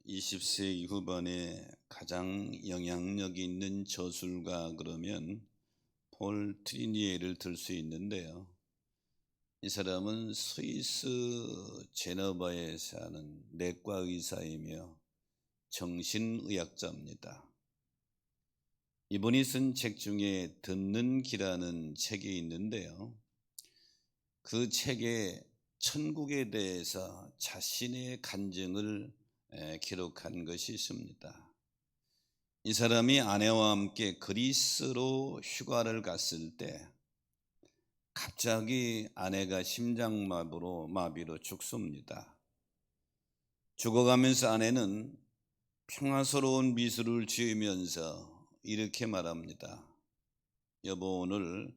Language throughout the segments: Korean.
20세기 후반에 가장 영향력 있는 저술가 그러면 폴 트리니에를 들 수 있는데요. 이 사람은 스위스 제네바에 사는 내과 의사이며 정신의학자입니다. 이분이 쓴 책 중에 듣는 기라는 책이 있는데요. 그 책에 천국에 대해서 자신의 간증을 기록한 것이 있습니다. 이 사람이 아내와 함께 그리스로 휴가를 갔을 때 갑자기 아내가 심장마비로 죽습니다. 죽어가면서 아내는 평화스러운 미소를 지으면서 이렇게 말합니다. 여보, 오늘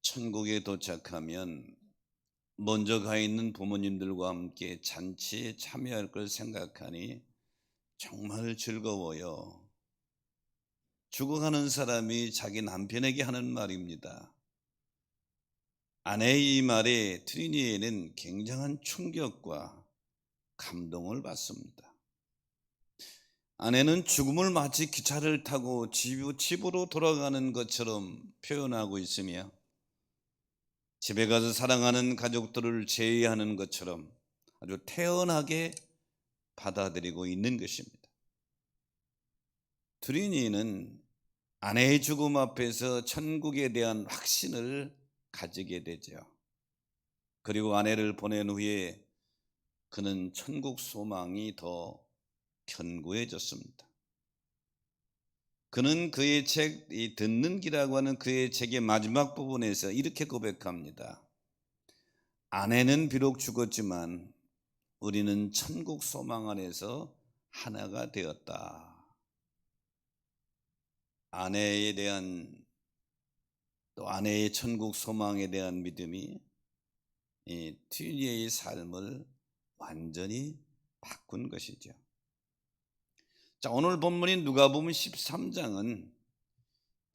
천국에 도착하면 먼저 가 있는 부모님들과 함께 잔치에 참여할 걸 생각하니 정말 즐거워요. 죽어가는 사람이 자기 남편에게 하는 말입니다. 아내의 이 말에 트리니에는 굉장한 충격과 감동을 받습니다. 아내는 죽음을 마치 기차를 타고 집으로 돌아가는 것처럼 표현하고 있으며 집에 가서 사랑하는 가족들을 제의하는 것처럼 아주 태연하게 받아들이고 있는 것입니다. 트리니는 아내의 죽음 앞에서 천국에 대한 확신을 가지게 되죠. 그리고 아내를 보낸 후에 그는 천국 소망이 더 견고해졌습니다. 그는 그의 책, 이 듣는 기라고 하는 그의 책의 마지막 부분에서 이렇게 고백합니다. 아내는 비록 죽었지만 우리는 천국 소망 안에서 하나가 되었다. 아내에 대한 또 아내의 천국 소망에 대한 믿음이 이 트리니에의 삶을 완전히 바꾼 것이죠. 자, 오늘 본문인 누가복음 13장은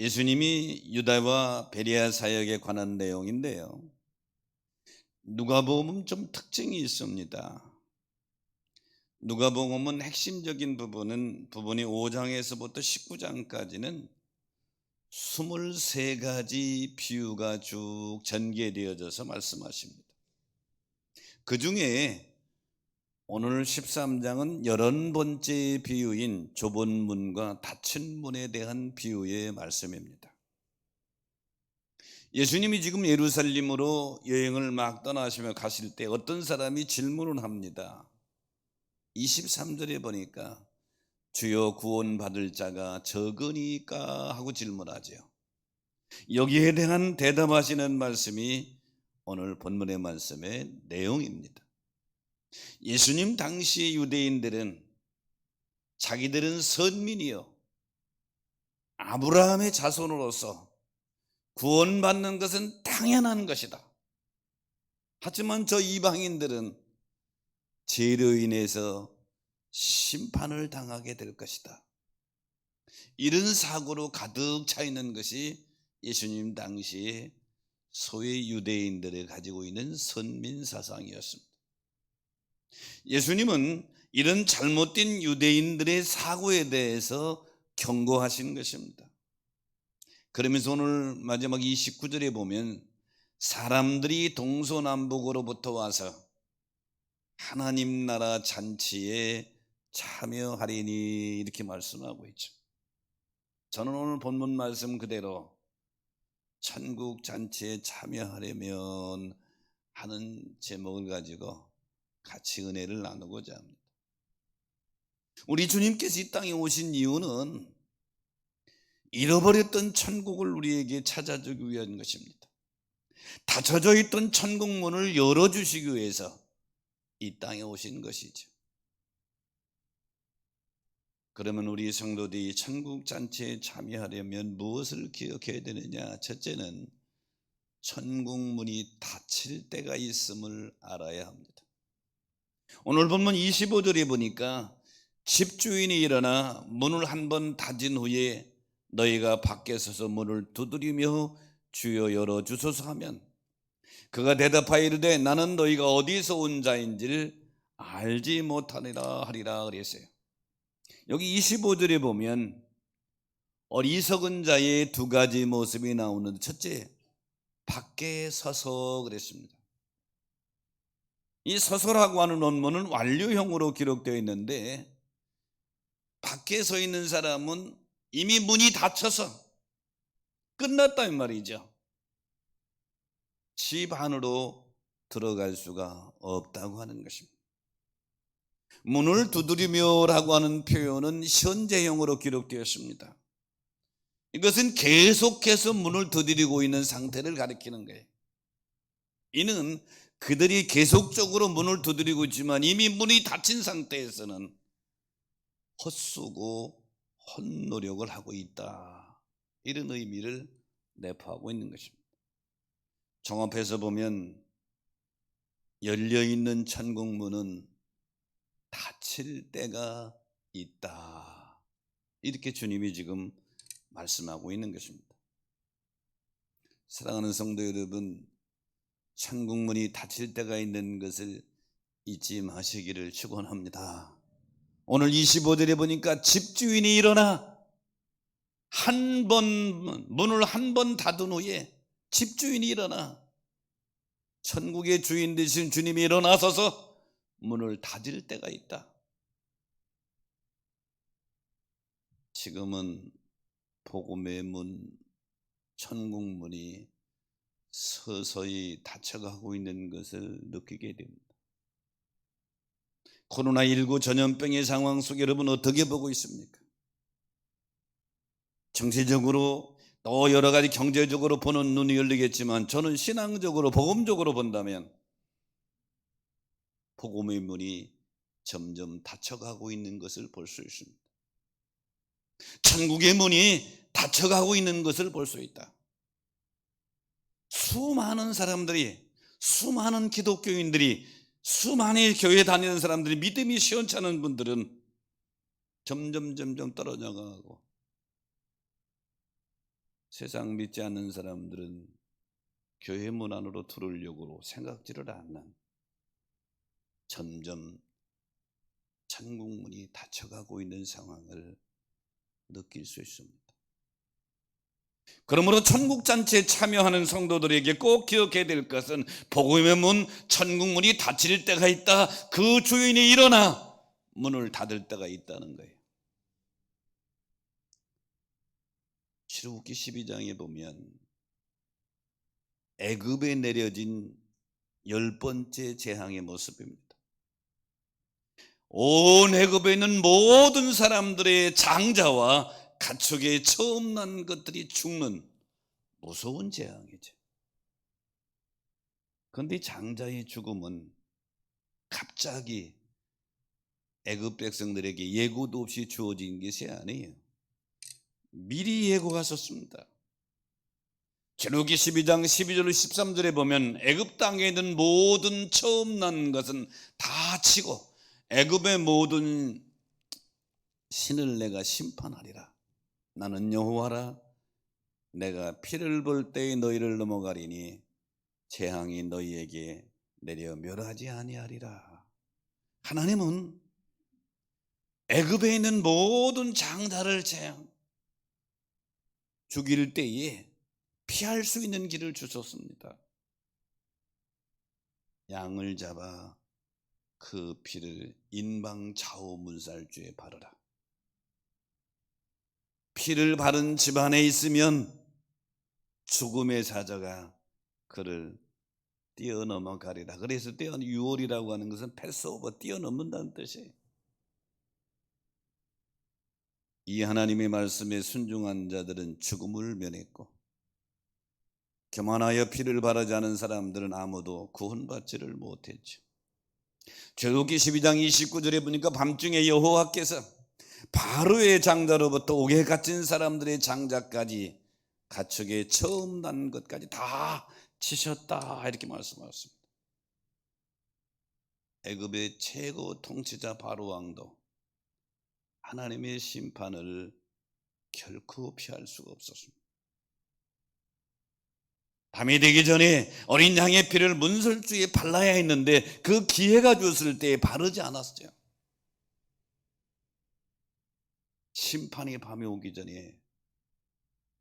예수님이 유다와 베레아 사역에 관한 내용인데요. 누가복음은 좀 특징이 있습니다. 누가복음은 핵심적인 부분이 5장에서부터 19장까지는 23가지 비유가 쭉 전개되어져서 말씀하십니다. 그 중에 오늘 13장은 11번째 비유인 좁은 문과 닫힌 문에 대한 비유의 말씀입니다. 예수님이 지금 예루살렘으로 여행을 막 떠나시며 가실 때 어떤 사람이 질문을 합니다. 23절에 보니까 주여 구원받을 자가 적으니까 하고 질문하죠. 여기에 대한 대답하시는 말씀이 오늘 본문의 말씀의 내용입니다. 예수님 당시 유대인들은 자기들은 선민이요 아브라함의 자손으로서 구원받는 것은 당연한 것이다. 하지만 저 이방인들은 죄로 인해서 심판을 당하게 될 것이다. 이런 사고로 가득 차 있는 것이 예수님 당시에 소위 유대인들이 가지고 있는 선민 사상이었습니다. 예수님은 이런 잘못된 유대인들의 사고에 대해서 경고하신 것입니다. 그러면서 오늘 마지막 29절에 보면 사람들이 동서남북으로부터 와서 하나님 나라 잔치에 참여하리니 이렇게 말씀하고 있죠. 저는 오늘 본문 말씀 그대로 천국 잔치에 참여하려면 하는 제목을 가지고 같이 은혜를 나누고자 합니다. 우리 주님께서 이 땅에 오신 이유는 잃어버렸던 천국을 우리에게 찾아주기 위한 것입니다. 닫혀져 있던 천국 문을 열어주시기 위해서 이 땅에 오신 것이죠. 그러면 우리 성도들이 천국 잔치에 참여하려면 무엇을 기억해야 되느냐? 첫째는 천국 문이 닫힐 때가 있음을 알아야 합니다. 오늘 본문 25절에 보니까 집주인이 일어나 문을 한번 닫은 후에 너희가 밖에 서서 문을 두드리며 주여 열어주소서 하면 그가 대답하여 이르되 나는 너희가 어디서 온 자인지를 알지 못하리라 하리라 그랬어요. 여기 25절에 보면 어리석은 자의 두 가지 모습이 나오는데, 첫째, 밖에 서서 그랬습니다. 이 서서라고 하는 원문은 완료형으로 기록되어 있는데, 밖에 서 있는 사람은 이미 문이 닫혀서 끝났다 이 말이죠. 집 안으로 들어갈 수가 없다고 하는 것입니다. 문을 두드리며라고 하는 표현은 현재형으로 기록되었습니다. 이것은 계속해서 문을 두드리고 있는 상태를 가리키는 거예요. 이는 그들이 계속적으로 문을 두드리고 있지만 이미 문이 닫힌 상태에서는 헛수고 헛노력을 하고 있다, 이런 의미를 내포하고 있는 것입니다. 종합해서 보면 열려있는 천국문은 닫힐 때가 있다, 이렇게 주님이 지금 말씀하고 있는 것입니다. 사랑하는 성도 여러분, 천국문이 닫힐 때가 있는 것을 잊지 마시기를 축원합니다. 오늘 25절에 보니까 집주인이 일어나 문을 한 번 닫은 후에 집주인이 일어나, 천국의 주인 되신 주님이 일어나서서 문을 닫을 때가 있다. 지금은 복음의 문, 천국문이 서서히 닫혀가고 있는 것을 느끼게 됩니다. 코로나19 전염병의 상황 속에 여러분 어떻게 보고 있습니까? 정치적으로 또 여러 가지 경제적으로 보는 눈이 열리겠지만, 저는 신앙적으로 복음적으로 본다면 복음의 문이 점점 닫혀가고 있는 것을 볼 수 있습니다. 천국의 문이 닫혀가고 있는 것을 볼 수 있다. 수많은 사람들이, 수많은 기독교인들이, 수많은 교회 다니는 사람들이, 믿음이 시원찮은 분들은 점점 떨어져 가고, 세상 믿지 않는 사람들은 교회 문 안으로 들어오려고 생각지를 않는, 점점 천국문이 닫혀가고 있는 상황을 느낄 수 있습니다. 그러므로 천국잔치에 참여하는 성도들에게 꼭 기억해야 될 것은, 복음의 문, 천국문이 닫힐 때가 있다, 그 주인이 일어나 문을 닫을 때가 있다는 거예요. 출애굽기 12장에 보면 애굽에 내려진 10번째 재앙의 모습입니다. 온 애굽에 있는 모든 사람들의 장자와 가축에 처음 난 것들이 죽는 무서운 재앙이죠. 그런데 장자의 죽음은 갑자기 애굽 백성들에게 예고도 없이 주어진 것이 아니에요. 미리 예고가 섰습니다. 출애굽기 12장 12절 13절에 보면 애굽 땅에 있는 모든 처음 난 것은 다 치고 애굽의 모든 신을 내가 심판하리라. 나는 여호와라. 내가 피를 볼 때에 너희를 넘어가리니 재앙이 너희에게 내려 멸하지 아니하리라. 하나님은 애굽에 있는 모든 장자를 죽일 때에 피할 수 있는 길을 주셨습니다. 양을 잡아 그 피를 인방 좌우 문살주에 바르라. 피를 바른 집안에 있으면 죽음의 사자가 그를 뛰어넘어가리라. 그래서 유월이라고 하는 것은 패스오버, 뛰어넘는다는 뜻이에요. 이 하나님의 말씀에 순종한 자들은 죽음을 면했고, 교만하여 피를 바르지 않은 사람들은 아무도 구원받지를 못했죠. 출애굽기 12장 29절에 보니까 밤중에 여호와께서 바로의 장자로부터 옥에 갇힌 사람들의 장자까지 가축에 처음 난 것까지 다 치셨다, 이렇게 말씀하셨습니다. 애굽의 최고 통치자 바로 왕도 하나님의 심판을 결코 피할 수가 없었습니다. 밤이 되기 전에 어린 양의 피를 문설주에 발라야 했는데 그 기회가 주었을 때 바르지 않았어요. 심판의 밤이 오기 전에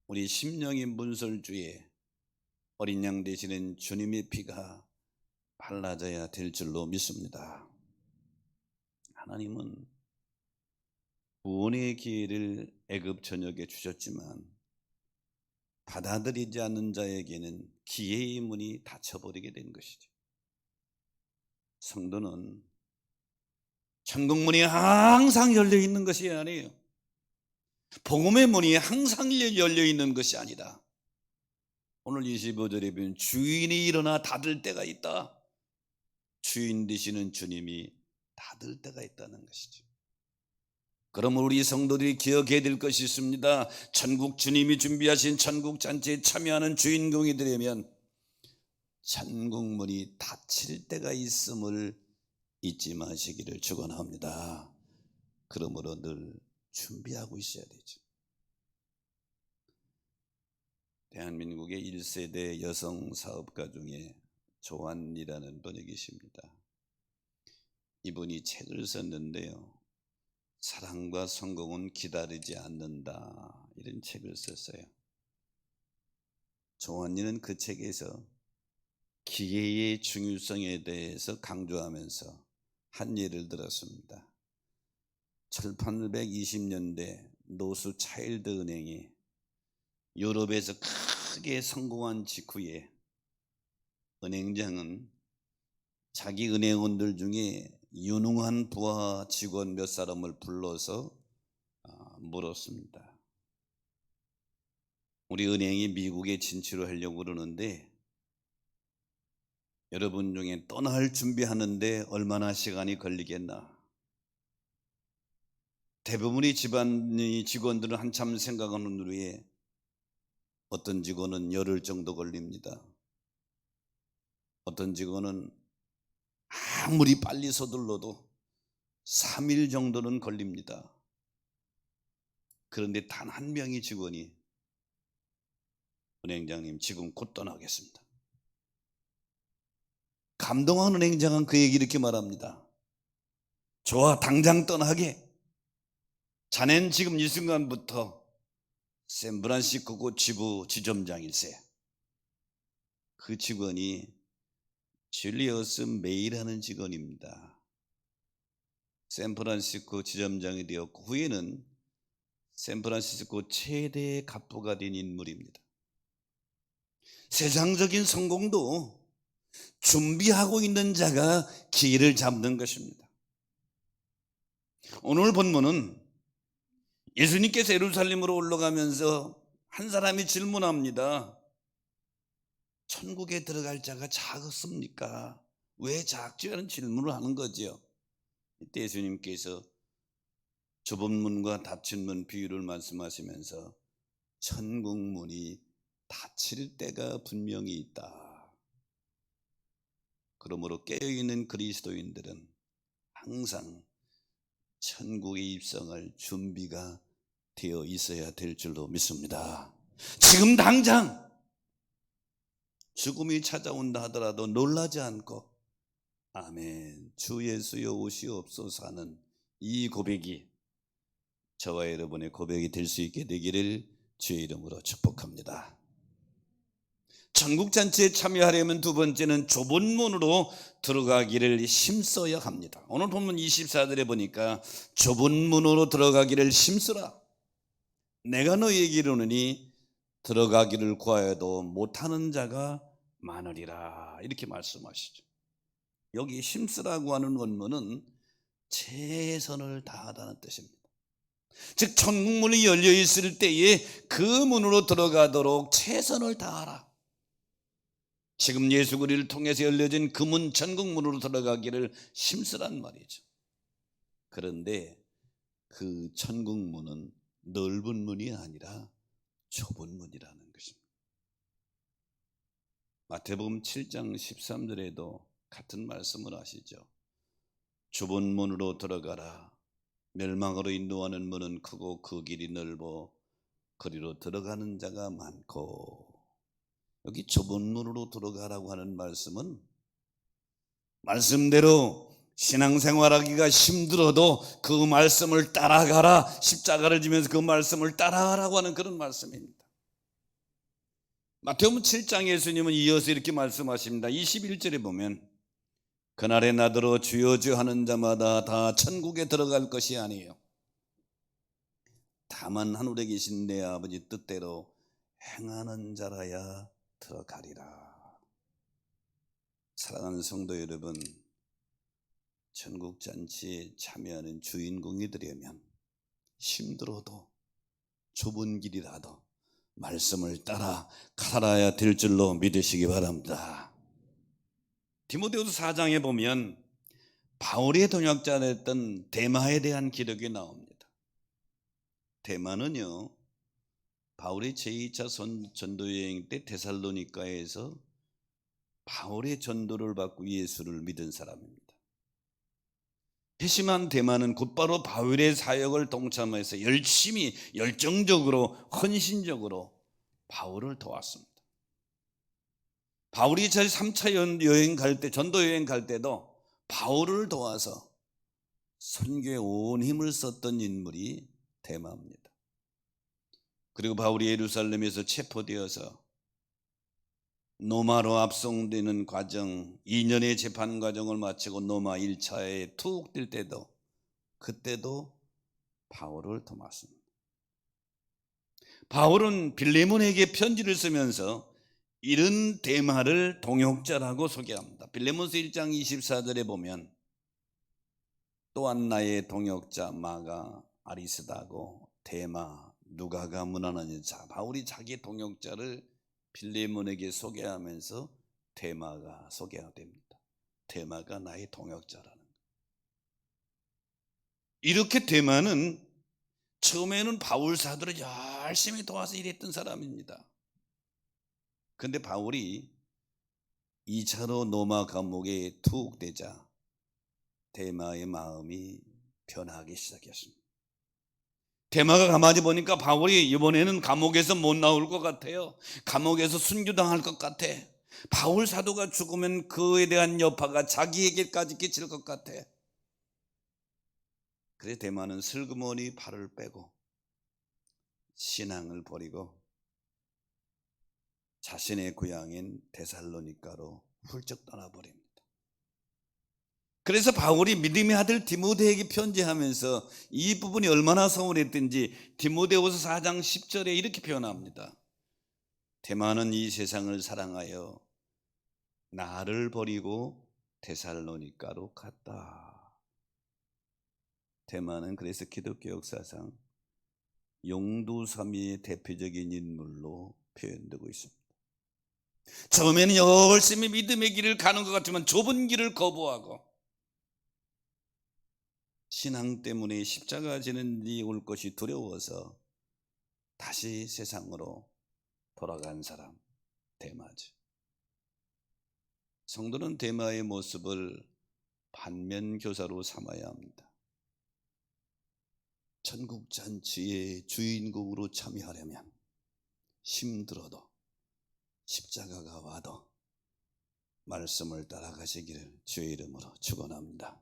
우리 심령의 문설주에 어린 양 되시는 주님의 피가 발라져야 될 줄로 믿습니다. 하나님은 구원의 기회를 애굽 전역에 주셨지만 받아들이지 않는 자에게는 기회의 문이 닫혀버리게 된 것이죠. 성도는 천국 문이 항상 열려 있는 것이 아니에요. 복음의 문이 항상 열려 있는 것이 아니다. 오늘 25절에 보면 주인이 일어나 닫을 때가 있다. 주인 되시는 주님이 닫을 때가 있다는 것이죠. 그러면 우리 성도들이 기억해야 될 것이 있습니다. 천국 주님이 준비하신 천국 잔치에 참여하는 주인공이 되려면 천국 문이 닫힐 때가 있음을 잊지 마시기를 축원합니다. 그러므로 늘 준비하고 있어야 되죠. 대한민국의 1세대 여성 사업가 중에 조안이라는 분이 계십니다. 이분이 책을 썼는데요, 사랑과 성공은 기다리지 않는다, 이런 책을 썼어요. 조안이는 그 책에서 기회의 중요성에 대해서 강조하면서 한 예를 들었습니다. 1820년대 노스 차일드 은행이 유럽에서 크게 성공한 직후에 은행장은 자기 은행원들 중에 유능한 부하 직원 몇 사람을 불러서 물었습니다. 우리 은행이 미국에 진출을 하려고 그러는데 여러분 중에 떠날 준비하는데 얼마나 시간이 걸리겠나? 대부분의 집안의 직원들은 한참 생각하는 후에 어떤 직원은 열흘 정도 걸립니다. 어떤 직원은 아무리 빨리 서둘러도 3일 정도는 걸립니다. 그런데 단 한 명의 직원이 은행장님 지금 곧 떠나겠습니다. 감동한 은행장은 그에게 이렇게 말합니다. 좋아, 당장 떠나게. 자넨 지금 이 순간부터 샌프란시스코 지부 지점장일세. 그 직원이 줄리어스 메이라는 직원입니다. 샌프란시스코 지점장이 되었고 후에는 샌프란시스코 최대의 갑부가 된 인물입니다. 세상적인 성공도 준비하고 있는 자가 기회를 잡는 것입니다. 오늘 본문은 예수님께서 예루살렘으로 올라가면서 한 사람이 질문합니다. 천국에 들어갈 자가 작았습니까? 왜 작지? 않은 질문을 하는 거죠. 이때 예수님께서 좁은 문과 닫힌 문 비유를 말씀하시면서 천국 문이 닫힐 때가 분명히 있다. 그러므로 깨어있는 그리스도인들은 항상 천국에 입성할 준비가 되어 있어야 될 줄로 믿습니다. 지금 당장 죽음이 찾아온다 하더라도 놀라지 않고 아멘, 주 예수여 오시옵소서 하는 이 고백이 저와 여러분의 고백이 될 수 있게 되기를 주의 이름으로 축복합니다. 천국잔치에 참여하려면 두 번째는 좁은 문으로 들어가기를 힘써야 합니다. 오늘 본문 24절에 보니까 좁은 문으로 들어가기를 힘쓰라. 내가 너희에게 이르노니 들어가기를 구하여도 못하는 자가 많으리라, 이렇게 말씀하시죠. 여기 힘쓰라고 하는 원문은 최선을 다하다는 뜻입니다. 즉 천국문이 열려 있을 때에 그 문으로 들어가도록 최선을 다하라. 지금 예수 그리스도를 통해서 열려진 그 문, 천국문으로 들어가기를 힘쓰란 말이죠. 그런데 그 천국문은 넓은 문이 아니라 좁은 문이라는 것입니다. 마태복음 7장 13절에도 같은 말씀을 하시죠. 좁은 문으로 들어가라. 멸망으로 인도하는 문은 크고 그 길이 넓어 거리로 들어가는 자가 많고. 여기 좁은 문으로 들어가라고 하는 말씀은 말씀대로 신앙생활하기가 힘들어도 그 말씀을 따라가라, 십자가를 지면서 그 말씀을 따라가라고 하는 그런 말씀입니다. 마태복음 7장에 예수님은 이어서 이렇게 말씀하십니다. 21절에 보면 그날에 나더러 주여 주여 하는 자마다 다 천국에 들어갈 것이 아니에요. 다만 하늘에 계신 내 아버지 뜻대로 행하는 자라야 들어가리라. 사랑하는 성도 여러분, 천국 잔치에 참여하는 주인공이 되려면 힘들어도 좁은 길이라도 말씀을 따라 갈아야 될 줄로 믿으시기 바랍니다. 디모데후서 4장에 보면 바울의 동역자였던 데마에 대한 기록이 나옵니다. 데마는요, 바울의 제2차 전도여행 때 데살로니가에서 바울의 전도를 받고 예수를 믿은 사람입니다. 회심한 데마는 곧바로 바울의 사역을 동참해서 열심히 열정적으로 헌신적으로 바울을 도왔습니다. 바울이 제3차 여행 갈 때, 전도 여행 갈 때도 바울을 도와서 선교에 온 힘을 썼던 인물이 데마입니다. 그리고 바울이 예루살렘에서 체포되어서 노마로 압송되는 과정, 2년의 재판 과정을 마치고 노마 1차에 투옥될 때도, 그때도 바울을 도왔습니다. 바울은 빌레몬에게 편지를 쓰면서 이런 데마를 동역자라고 소개합니다. 빌레몬서 1장 24절에 보면 또한 나의 동역자 마가 아리스다고 데마 누가가 문안하는 자, 바울이 자기 동역자를 빌레몬에게 소개하면서 데마가 소개가 됩니다. 데마가 나의 동역자라는 거예요. 이렇게 데마는 처음에는 바울 사도를 열심히 도와서 일했던 사람입니다. 그런데 바울이 2차로 노마 감옥에 투옥되자 데마의 마음이 변하기 시작했습니다. 데마가 가만히 보니까 바울이 이번에는 감옥에서 못 나올 것 같아요. 감옥에서 순교당할 것 같아. 바울 사도가 죽으면 그에 대한 여파가 자기에게까지 끼칠 것 같아. 그래서 데마는 슬그머니 발을 빼고 신앙을 버리고 자신의 고향인 데살로니가로 훌쩍 떠나버립니다. 그래서 바울이 믿음의 아들 디모데에게 편지하면서 이 부분이 얼마나 서운했든지 디모데후서 4장 10절에 이렇게 표현합니다. 데마는 이 세상을 사랑하여 나를 버리고 데살로니가로 갔다. 데마는 그래서 기독교 역사상 용두삼위의 대표적인 인물로 표현되고 있습니다. 처음에는 열심히 믿음의 길을 가는 것 같지만 좁은 길을 거부하고 신앙 때문에 십자가 지는 일이 올 것이 두려워서 다시 세상으로 돌아간 사람, 데마죠. 성도는 데마의 모습을 반면교사로 삼아야 합니다. 천국 잔치의 주인공으로 참여하려면 힘들어도 십자가가 와도 말씀을 따라가시기를 주의 이름으로 축원합니다.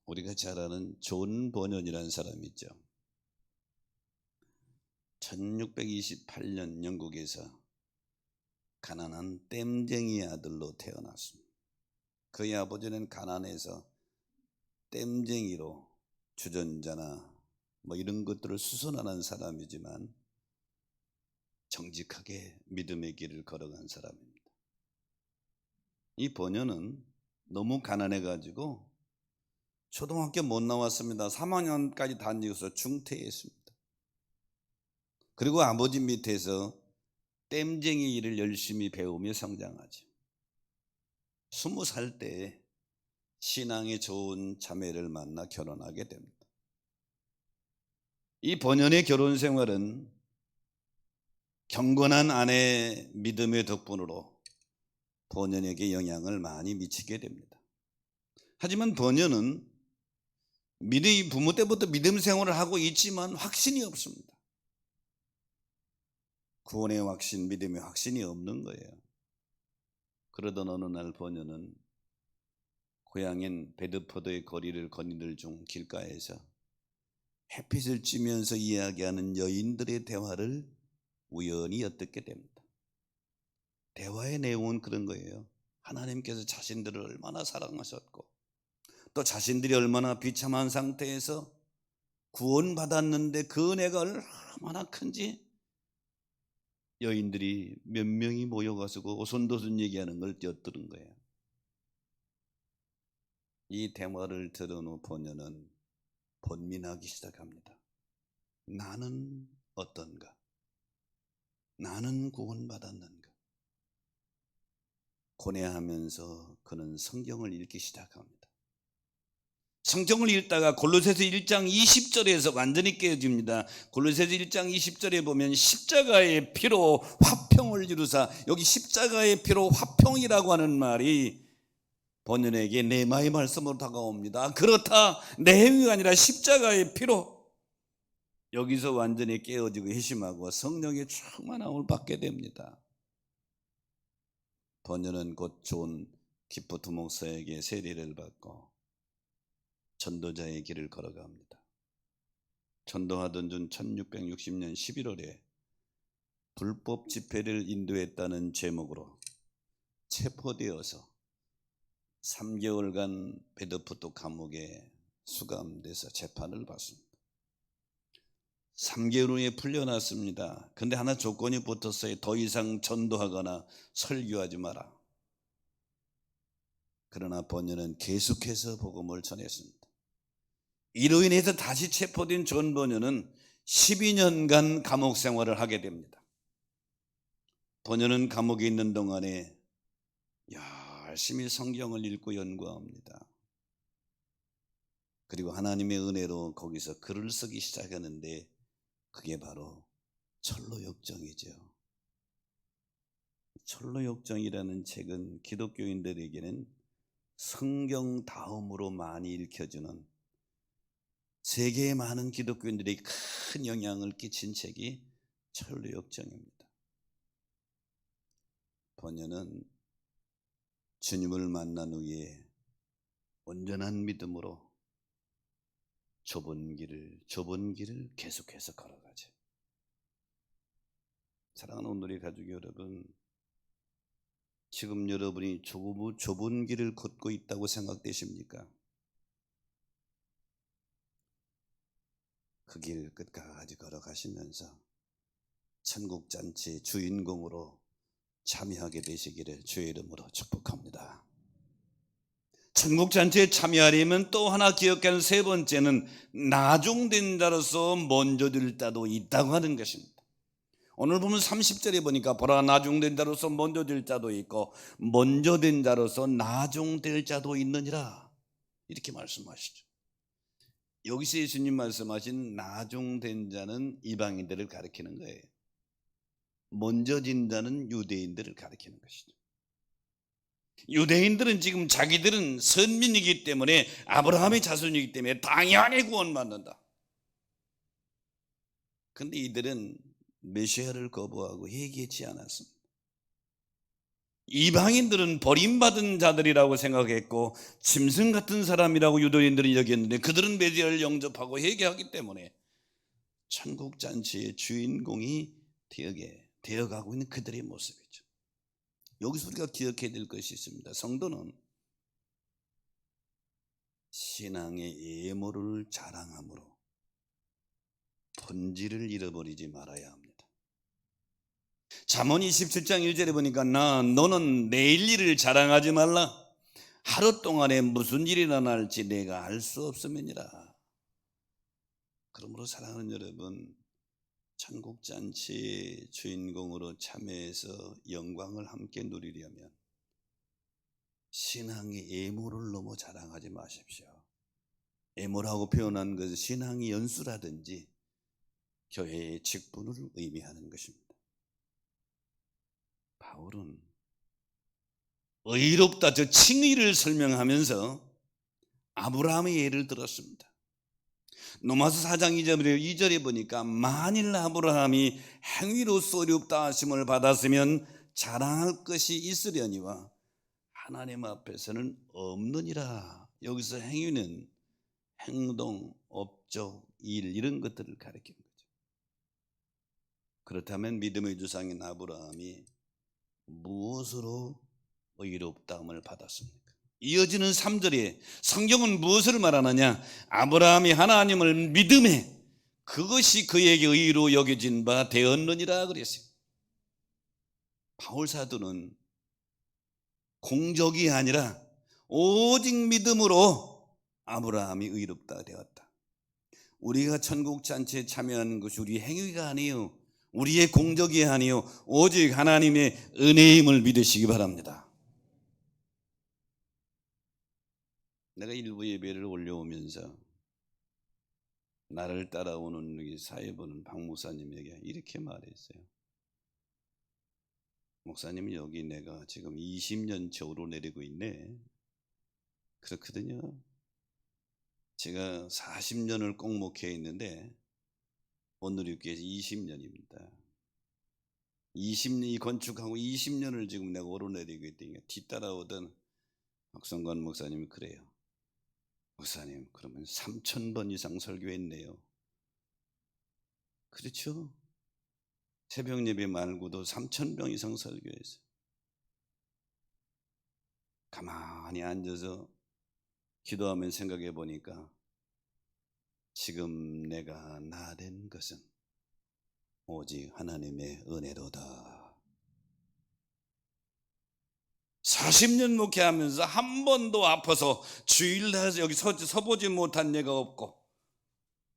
우리가 잘 아는 존 버년이라는 사람이 있죠. 1628년 영국에서 가난한 댐쟁이 아들로 태어났습니다. 그의 아버지는 가난해서 댐쟁이로 주전자나 뭐 이런 것들을 수선하는 사람이지만 정직하게 믿음의 길을 걸어간 사람입니다. 이 버년은 너무 가난해가지고 초등학교 못 나왔습니다. 3학년까지 다니고서 중퇴했습니다. 그리고 아버지 밑에서 댐쟁이 일을 열심히 배우며 성장하죠. 20살 때 신앙이 좋은 자매를 만나 결혼하게 됩니다. 이 번연의 결혼 생활은 경건한 아내의 믿음의 덕분으로 번연에게 영향을 많이 미치게 됩니다. 하지만 번연은 부모 때부터 믿음 생활을 하고 있지만 확신이 없습니다. 구원의 확신, 믿음의 확신이 없는 거예요. 그러던 어느 날 번연은 고향인 베드포드의 거리를 거니들 중 길가에서 햇빛을 쬐면서 이야기하는 여인들의 대화를 우연히 엿듣게 됩니다. 대화의 내용은 그런 거예요. 하나님께서 자신들을 얼마나 사랑하셨고 또 자신들이 얼마나 비참한 상태에서 구원받았는데 그 은혜가 얼마나 큰지 여인들이 몇 명이 모여가서 오손도손 얘기하는 걸 엿들은 거예요. 이 대화를 들은 후 본녀는 번민하기 시작합니다. 나는 어떤가? 나는 구원받았는가? 고뇌하면서 그는 성경을 읽기 시작합니다. 성경을 읽다가 골로새서 1장 20절에서 완전히 깨어집니다. 골로새서 1장 20절에 보면 십자가의 피로 화평을 이루사, 여기 십자가의 피로 화평이라고 하는 말이 본인에게 네마의 말씀으로 다가옵니다. 그렇다, 내 행위가 아니라 십자가의 피로. 여기서 완전히 깨어지고 회심하고 성령의 충만함을 받게 됩니다. 본인은 곧 존 기프트 목사에게 세례를 받고 전도자의 길을 걸어갑니다. 전도하던 중 1660년 11월에 불법 집회를 인도했다는 제목으로 체포되어서 3개월간 베드포드 감옥에 수감돼서 재판을 받습니다. 3개월 후에 풀려났습니다. 근데 하나 조건이 붙었어요. 더 이상 전도하거나 설교하지 마라. 그러나 번녀는 계속해서 복음을 전했습니다. 이로 인해서 다시 체포된 존 번녀는 12년간 감옥 생활을 하게 됩니다. 번녀는 감옥에 있는 동안에 열심히 성경을 읽고 연구합니다. 그리고 하나님의 은혜로 거기서 글을 쓰기 시작하는데 그게 바로 철로역정이죠. 철로역정이라는 책은 기독교인들에게는 성경 다음으로 많이 읽혀지는, 세계의 많은 기독교인들에게 큰 영향을 끼친 책이 철로역정입니다. 번녀는 주님을 만난 후에 온전한 믿음으로 좁은 길을 계속해서 걸어가죠. 사랑하는 오늘의 가족 여러분, 지금 여러분이 좁은 길을 걷고 있다고 생각되십니까? 그 길 끝까지 걸어가시면서 천국 잔치의 주인공으로 참여하게 되시기를 주의 이름으로 축복합니다. 천국 잔치에 참여하려면 또 하나 기억하는 세 번째는 나중된 자로서 먼저 될 자도 있다고 하는 것입니다. 오늘 보면 30절에 보니까 보라, 나중된 자로서 먼저 될 자도 있고 먼저 된 자로서 나중될 자도 있느니라, 이렇게 말씀하시죠. 여기서 예수님 말씀하신 나중된 자는 이방인들을 가리키는 거예요. 먼저 진 자는 유대인들을 가리키는 것이죠. 유대인들은 지금 자기들은 선민이기 때문에, 아브라함의 자손이기 때문에 당연히 구원받는다. 그런데 이들은 메시아를 거부하고 회개치 않았습니다. 이방인들은 버림받은 자들이라고 생각했고 짐승 같은 사람이라고 유대인들은 여겼는데, 그들은 메시아를 영접하고 회개하기 때문에 천국 잔치의 주인공이 되어가고 있는 그들의 모습이죠. 여기서 우리가 기억해야 될 것이 있습니다. 성도는 신앙의 예물을 자랑함으로 본질을 잃어버리지 말아야 합니다. 잠언 27장 1절에 보니까 너는 내일 일을 자랑하지 말라. 하루 동안에 무슨 일이 일어날지 내가 알 수 없음이니라. 그러므로 사랑하는 여러분, 천국잔치의 주인공으로 참여해서 영광을 함께 누리려면 신앙의 예물을 너무 자랑하지 마십시오. 예물하고 표현한 것은 신앙의 연수라든지 교회의 직분을 의미하는 것입니다. 바울은 의롭다, 저 칭의를 설명하면서 아브라함의 예를 들었습니다. 로마서 4장 2절에 보니까 만일 아브라함이 행위로서 의롭다 하심을 받았으면 자랑할 것이 있으려니와 하나님 앞에서는 없느니라. 여기서 행위는 행동, 업적, 일 이런 것들을 가리키는 거죠. 그렇다면 믿음의 조상인 아브라함이 무엇으로 의롭다함을 받았습니까? 이어지는 3절에 성경은 무엇을 말하느냐? 아브라함이 하나님을 믿음에 그것이 그에게 의로 여겨진 바 되었느니라 그랬어요. 바울 사도는 공적이 아니라 오직 믿음으로 아브라함이 의롭다 되었다. 우리가 천국 잔치에 참여하는 것이 우리 행위가 아니요 우리의 공적이 아니요 오직 하나님의 은혜임을 믿으시기 바랍니다. 내가 일부 예배를 올려오면서 나를 따라오는 사회 보는 박 목사님에게 이렇게 말했어요. 목사님, 여기 내가 지금 20년째 오르내리고 있네. 그렇거든요. 제가 40년을 꼭 목회에 있는데 오늘 교회에서 20년입니다. 20년 건축하고 20년을 지금 내가 오르내리고 있으니까 뒤따라오던 박성관 목사님이 그래요. 목사님, 그러면 3,000번 이상 설교했네요. 그렇죠? 새벽 예배 말고도 3,000명 이상 설교했어요. 가만히 앉아서 기도하면 생각해 보니까 지금 내가 나 된 것은 오직 하나님의 은혜로다. 40년 목회하면서 한 번도 아파서 주일날 여기 서보지 못한 예가 없고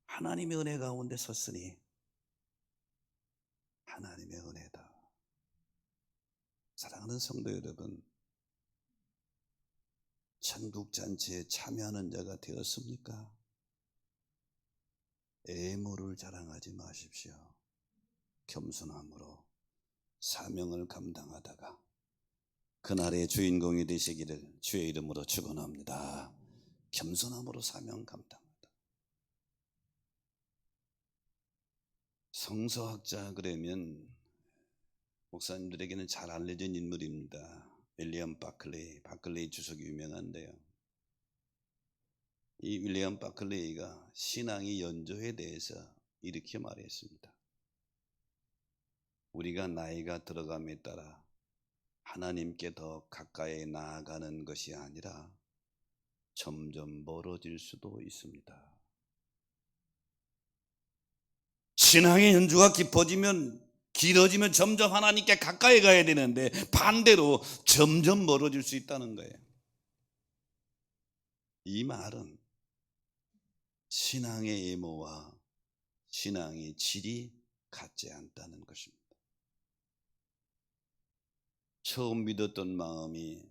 하나님의 은혜 가운데 섰으니 하나님의 은혜다. 사랑하는 성도 여러분, 천국 잔치에 참여하는 자가 되었습니까? 애모를 자랑하지 마십시오. 겸손함으로 사명을 감당하다가 그날의 주인공이 되시기를 주의 이름으로 축원합니다. 겸손함으로 사명 감당하다. 성서학자 그러면 목사님들에게는 잘 알려진 인물입니다. 윌리엄 바클레이 주석이 유명한데요. 이 윌리엄 바클레이가 신앙의 연조에 대해서 이렇게 말했습니다. 우리가 나이가 들어감에 따라 하나님께 더 가까이 나아가는 것이 아니라 점점 멀어질 수도 있습니다. 신앙의 연주가 길어지면 점점 하나님께 가까이 가야 되는데 반대로 점점 멀어질 수 있다는 거예요. 이 말은 신앙의 애모와 신앙의 질이 같지 않다는 것입니다. 처음 믿었던 마음이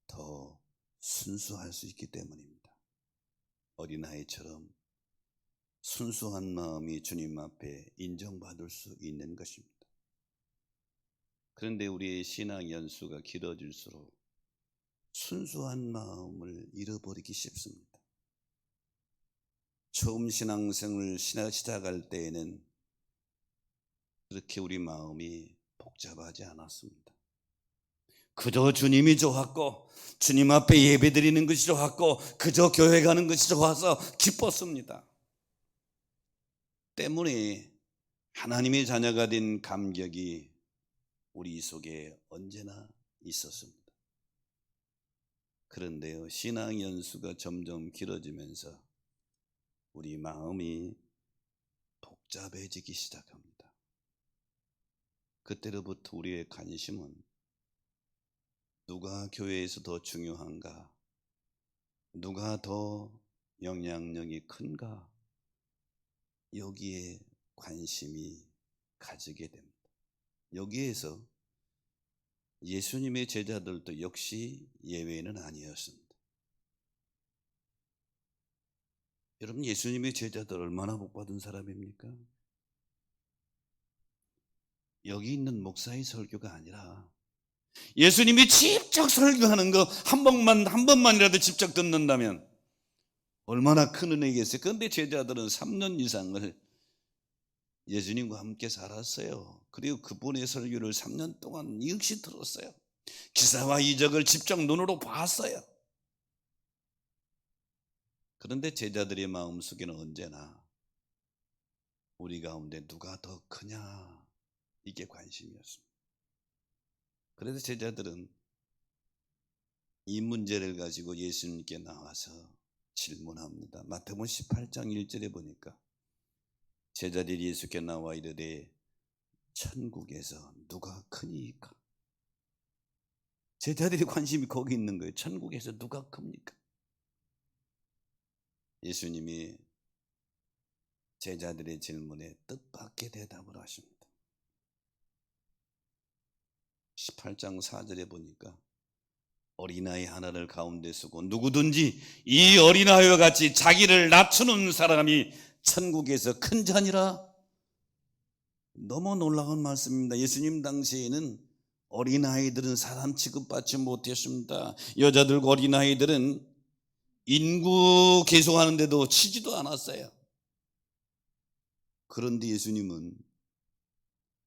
더 순수할 수 있기 때문입니다. 어린아이처럼 순수한 마음이 주님 앞에 인정받을 수 있는 것입니다. 그런데 우리의 신앙 연수가 길어질수록 순수한 마음을 잃어버리기 쉽습니다. 처음 신앙생을 시작할 때에는 그렇게 우리 마음이 복잡하지 않았습니다. 그저 주님이 좋았고 주님 앞에 예배드리는 것이 좋았고 그저 교회 가는 것이 좋아서 기뻤습니다. 때문에 하나님의 자녀가 된 감격이 우리 속에 언제나 있었습니다. 그런데요, 신앙 연수가 점점 길어지면서 우리 마음이 복잡해지기 시작합니다. 그때로부터 우리의 관심은 누가 교회에서 더 중요한가? 누가 더 영향력이 큰가? 여기에 관심이 가지게 됩니다. 여기에서 예수님의 제자들도 역시 예외는 아니었습니다. 여러분, 예수님의 제자들 얼마나 복받은 사람입니까? 여기 있는 목사의 설교가 아니라 예수님이 직접 설교하는 거 한 번만이라도 직접 듣는다면 얼마나 큰 은혜겠어요. 그런데 제자들은 3년 이상을 예수님과 함께 살았어요. 그리고 그분의 설교를 3년 동안 역시 들었어요. 기사와 이적을 직접 눈으로 봤어요. 그런데 제자들의 마음속에는 언제나 우리 가운데 누가 더 크냐, 이게 관심이었습니다. 그래서 제자들은 이 문제를 가지고 예수님께 나와서 질문합니다. 마태복음 18장 1절에 보니까 제자들이 예수께 나와 이르되 천국에서 누가 크니까? 제자들의 관심이 거기 있는 거예요. 천국에서 누가 큽니까? 예수님이 제자들의 질문에 뜻밖의 대답을 하십니다. 18장 4절에 보니까 어린아이 하나를 가운데 쓰고 누구든지 이 어린아이와 같이 자기를 낮추는 사람이 천국에서 큰 자니라. 너무 놀라운 말씀입니다. 예수님 당시에는 어린아이들은 사람 취급받지 못했습니다. 여자들과 어린아이들은 인구 계속하는데도 치지도 않았어요. 그런데 예수님은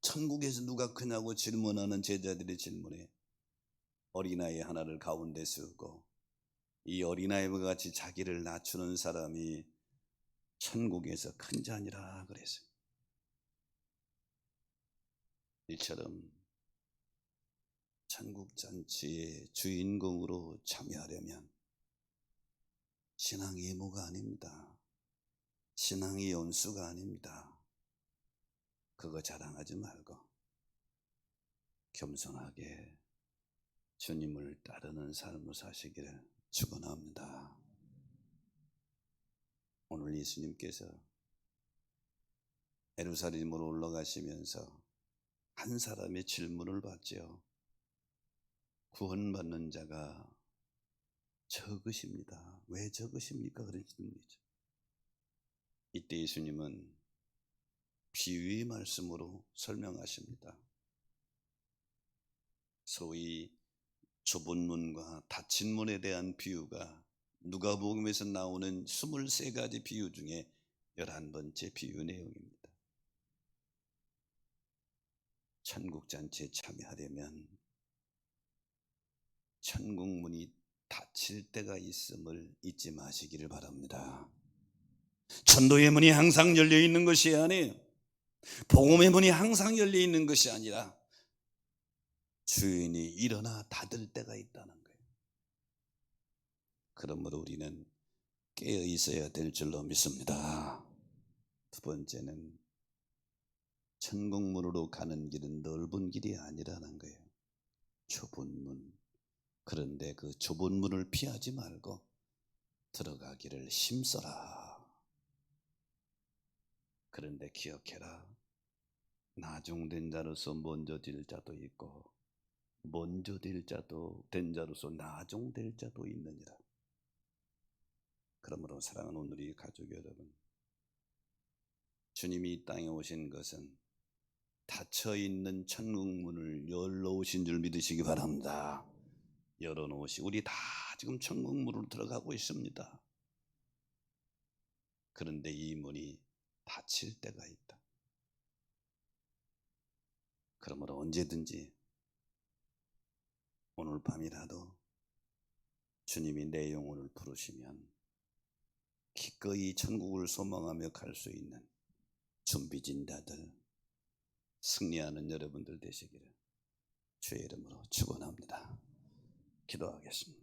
천국에서 누가 크냐고 질문하는 제자들의 질문에 어린아이 하나를 가운데 쓰고 이 어린아이와 같이 자기를 낮추는 사람이 천국에서 큰 자니라 그랬어요. 이처럼 천국 잔치의 주인공으로 참여하려면 신앙이 예모가 아닙니다. 신앙이 연수가 아닙니다. 그거 자랑하지 말고 겸손하게 주님을 따르는 삶을 사시기를 축원합니다. 오늘 예수님께서 예루살렘으로 올라가시면서 한 사람의 질문을 받죠. 구원받는 자가 적으십니다. 왜 적으십니까? 그런 질문이죠. 이때 예수님은 비유의 말씀으로 설명하십니다. 소위 좁은 문과 닫힌 문에 대한 비유가 누가복음에서 나오는 23가지 비유 중에 11번째 비유 내용입니다. 천국 잔치에 참여하려면 천국 문이 닫힐 때가 있음을 잊지 마시기를 바랍니다. 천도의 문이 항상 열려 있는 것이 아니에요. 복음의 문이 항상 열려 있는 것이 아니라 주인이 일어나 닫을 때가 있다는 거예요. 그러므로 우리는 깨어 있어야 될 줄로 믿습니다. 두 번째는 천국문으로 가는 길은 넓은 길이 아니라는 거예요. 좁은 문. 그런데 그 좁은 문을 피하지 말고 들어가기를 힘써라. 그런데 기억해라. 나중된 자로서 먼저 될 자도 있고 먼저 된 자로서 나중될 자도 있느니라. 그러므로 사랑하는 우리 가족 여러분, 주님이 이 땅에 오신 것은 닫혀있는 천국문을 열어오신 줄 믿으시기 바랍니다. 열어놓으시 우리 다 지금 천국문으로 들어가고 있습니다. 그런데 이 문이 닫힐 때가 있다. 그러므로 언제든지 오늘 밤이라도 주님이 내 영혼을 부르시면 기꺼이 천국을 소망하며 갈 수 있는 준비진 자들, 승리하는 여러분들 되시기를 주의 이름으로 축원합니다. 기도하겠습니다.